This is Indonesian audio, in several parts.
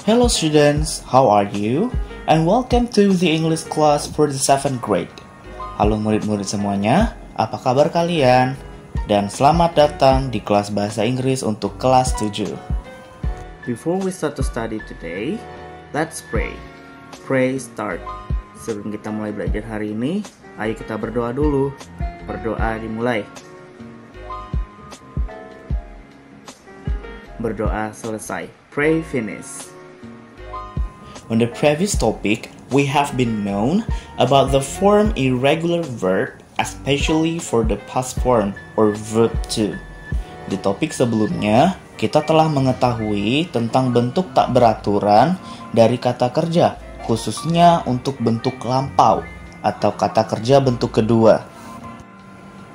Hello students, how are you? And welcome to the English class for the 7th grade. Halo murid-murid semuanya, apa kabar kalian? Dan selamat datang di kelas bahasa Inggris untuk kelas 7. Before we start to study today, let's pray. Pray start. Sebelum kita mulai belajar hari ini, ayo kita berdoa dulu. Berdoa dimulai. Berdoa selesai. Pray finish. On the previous topic, we have been known about the form irregular verb, especially for the past form or verb to. Di topik sebelumnya, kita telah mengetahui tentang bentuk tak beraturan dari kata kerja, khususnya untuk bentuk lampau atau kata kerja bentuk kedua.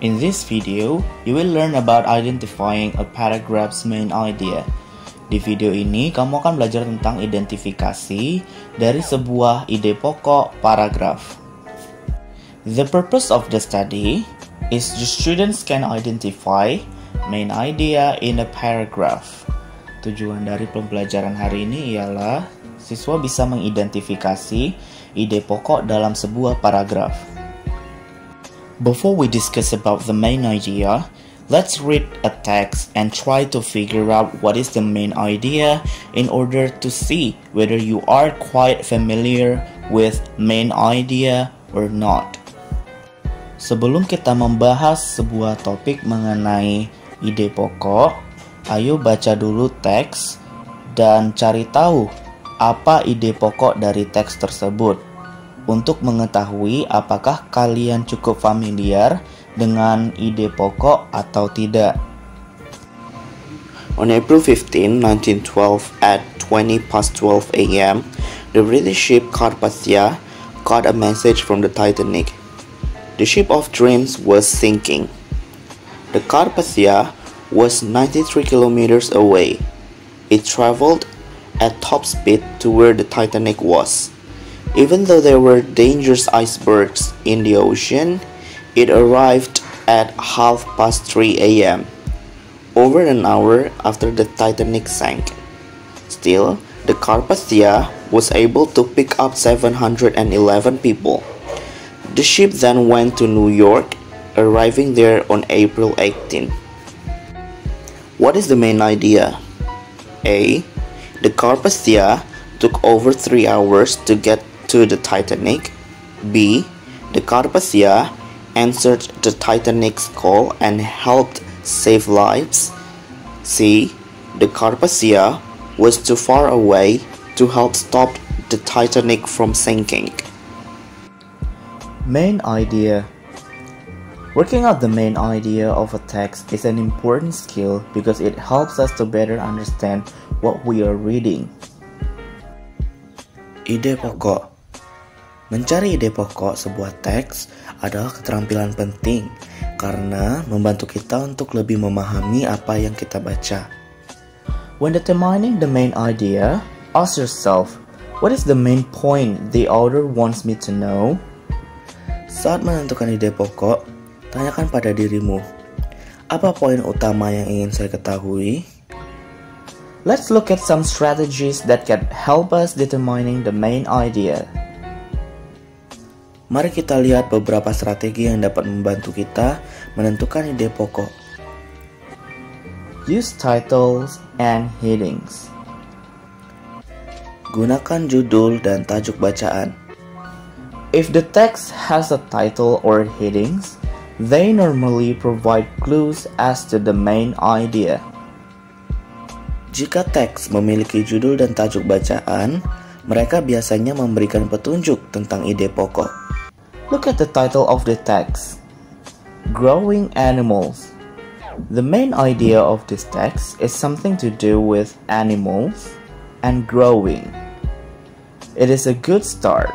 In this video, you will learn about identifying a paragraph's main idea. Di video ini, kamu akan belajar tentang identifikasi dari sebuah ide pokok paragraf. The purpose of the study is the students can identify main idea in a paragraph. Tujuan dari pembelajaran hari ini ialah siswa bisa mengidentifikasi ide pokok dalam sebuah paragraf. Before we discuss about the main idea, let's read a text and try to figure out what is the main idea in order to see whether you are quite familiar with main idea or not. Sebelum kita membahas sebuah topik mengenai ide pokok, ayo baca dulu teks dan cari tahu apa ide pokok dari teks tersebut untuk mengetahui apakah kalian cukup familiar dengan ide pokok atau tidak. On April 15, 1912 at 12 a.m., the British ship Carpathia got a message from the Titanic. The ship of dreams was sinking. The Carpathia was 93 kilometers away. It traveled at top speed to where the Titanic was. Even though there were dangerous icebergs in the ocean, it arrived at 3:30 a.m., over an hour after the Titanic sank. Still, the Carpathia was able to pick up 711 people. The ship then went to New York, arriving there on April 18. What is the main idea? A. The Carpathia took over 3 hours to get to the Titanic. B. The Carpathia answered the Titanic's call and helped save lives. C. The Carpathia was too far away to help stop the Titanic from sinking. Main idea. Working out the main idea of a text is an important skill because it helps us to better understand what we are reading. Ide pokok. Mencari ide pokok sebuah teks adalah keterampilan penting karena membantu kita untuk lebih memahami apa yang kita baca. When determining the main idea, ask yourself, what is the main point the author wants me to know? Saat menentukan ide pokok, tanyakan pada dirimu, apa poin utama yang ingin saya ketahui? Let's look at some strategies that can help us determining the main idea. Mari kita lihat beberapa strategi yang dapat membantu kita menentukan ide pokok. Use titles and headings. Gunakan judul dan tajuk bacaan. If the text has a title or headings, they normally provide clues as to the main idea. Jika teks memiliki judul dan tajuk bacaan, mereka biasanya memberikan petunjuk tentang ide pokok. Look at the title of the text. Growing animals. The main idea of this text is something to do with animals and growing. It is a good start,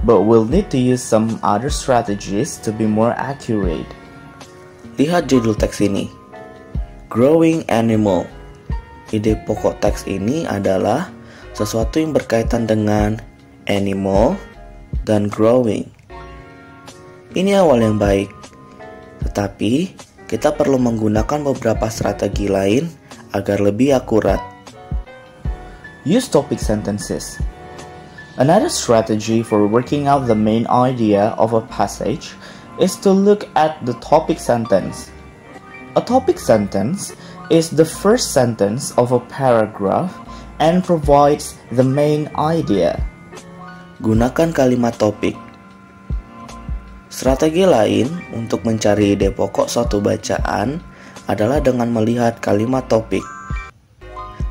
but we'll need to use some other strategies to be more accurate. Lihat judul teks ini. Growing animal. Ide pokok teks ini adalah sesuatu yang berkaitan dengan animal dan growing. Ini awal yang baik, tetapi kita perlu menggunakan beberapa strategi lain agar lebih akurat. Use topic sentences. Another strategy for working out the main idea of a passage is to look at the topic sentence. A topic sentence is the first sentence of a paragraph and provides the main idea. Gunakan kalimat topik. Strategi lain untuk mencari ide pokok suatu bacaan adalah dengan melihat kalimat topik.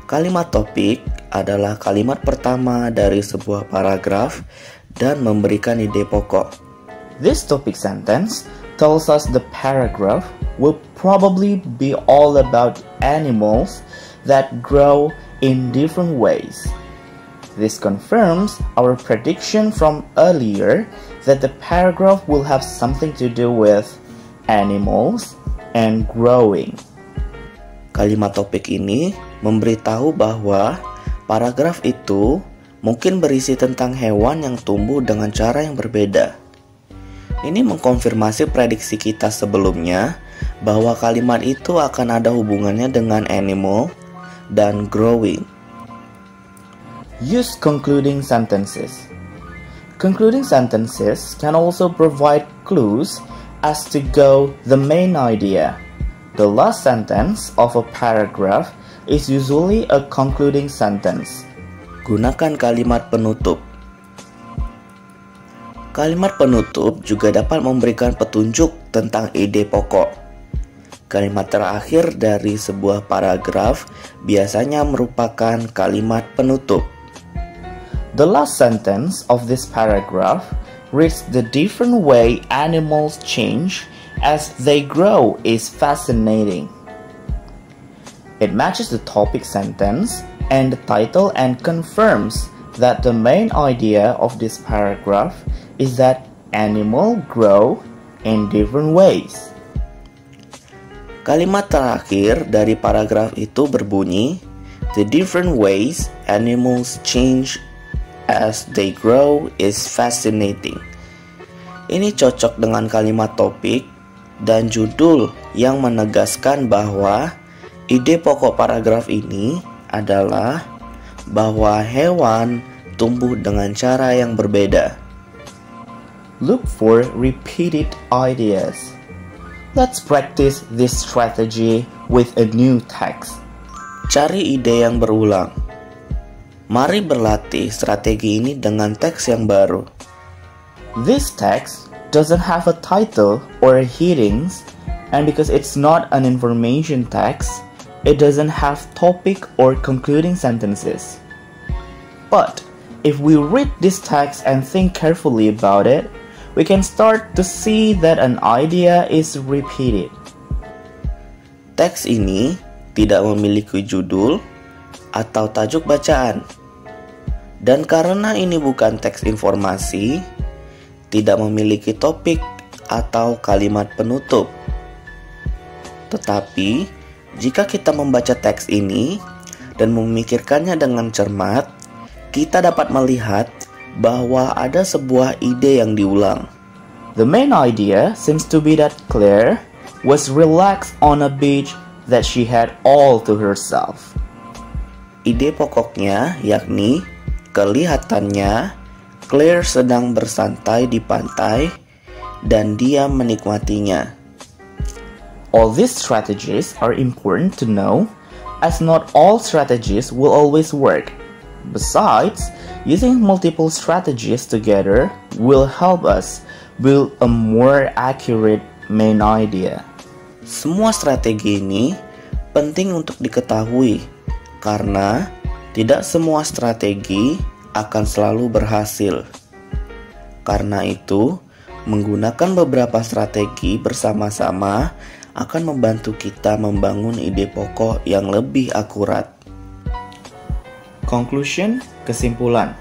Kalimat topik adalah kalimat pertama dari sebuah paragraf dan memberikan ide pokok. This topic sentence tells us the paragraph will probably be all about animals that grow in different ways. This confirms our prediction from earlier that the paragraph will have something to do with animals and growing. Kalimat topik ini memberitahu bahwa paragraf itu mungkin berisi tentang hewan yang tumbuh dengan cara yang berbeda. Ini mengkonfirmasi prediksi kita sebelumnya bahwa kalimat itu akan ada hubungannya dengan animal dan growing. Use concluding sentences. Concluding sentences can also provide clues as to go the main idea. The last sentence of a paragraph is usually a concluding sentence. Gunakan kalimat penutup. Kalimat penutup juga dapat memberikan petunjuk tentang ide pokok. Kalimat terakhir dari sebuah paragraf biasanya merupakan kalimat penutup. The last sentence of this paragraph reads the different way animals change as they grow is fascinating. It matches the topic sentence and the title and confirms that the main idea of this paragraph is that animals grow in different ways. Kalimat terakhir dari paragraf itu berbunyi, the different ways animals change as they grow is fascinating. Ini cocok dengan kalimat topik dan judul yang menegaskan bahwa ide pokok paragraf ini adalah bahwa hewan tumbuh dengan cara yang berbeda. Look for repeated ideas. Let's practice this strategy with a new text. Cari ide yang berulang. Mari berlatih strategi ini dengan teks yang baru. This text doesn't have a title or headings, and because it's not an information text, it doesn't have topic or concluding sentences. But if we read this text and think carefully about it, we can start to see that an idea is repeated. Teks ini tidak memiliki judul atau tajuk bacaan. Dan karena ini bukan teks informasi, tidak memiliki topik atau kalimat penutup. Tetapi, jika kita membaca teks ini dan memikirkannya dengan cermat, kita dapat melihat bahwa ada sebuah ide yang diulang. The main idea seems to be that Claire was relaxed on a beach that she had all to herself. Ide pokoknya yakni kelihatannya Claire sedang bersantai di pantai dan dia menikmatinya. All these strategies are important to know, as not all strategies will always work. Besides, using multiple strategies together will help us build a more accurate main idea. Semua strategi ini penting untuk diketahui karena tidak semua strategi akan selalu berhasil. Karena itu, menggunakan beberapa strategi bersama-sama akan membantu kita membangun ide pokok yang lebih akurat. Conclusion, kesimpulan.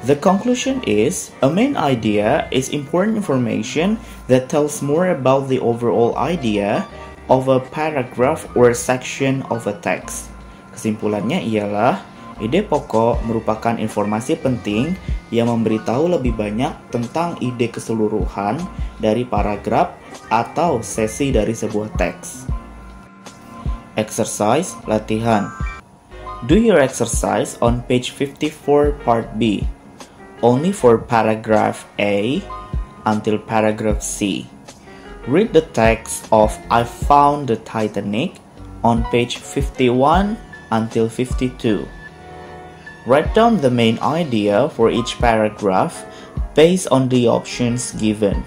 The conclusion is, a main idea is important information that tells more about the overall idea of a paragraph or section of a text. Kesimpulannya ialah, ide pokok merupakan informasi penting yang memberitahu lebih banyak tentang ide keseluruhan dari paragraf atau sesi dari sebuah teks. Exercise latihan. Do your exercise on page 54 part B, only for paragraph A until paragraph C. Read the text of I Found the Titanic on page 51 until 52. Write down the main idea for each paragraph based on the options given.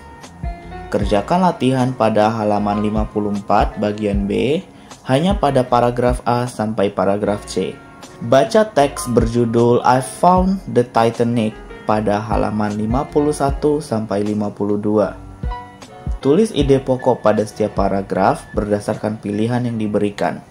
Kerjakan latihan pada halaman 54 bagian B hanya pada paragraf A sampai paragraf C. Baca teks berjudul I Found the Titanic pada halaman 51 sampai 52. Tulis ide pokok pada setiap paragraf berdasarkan pilihan yang diberikan.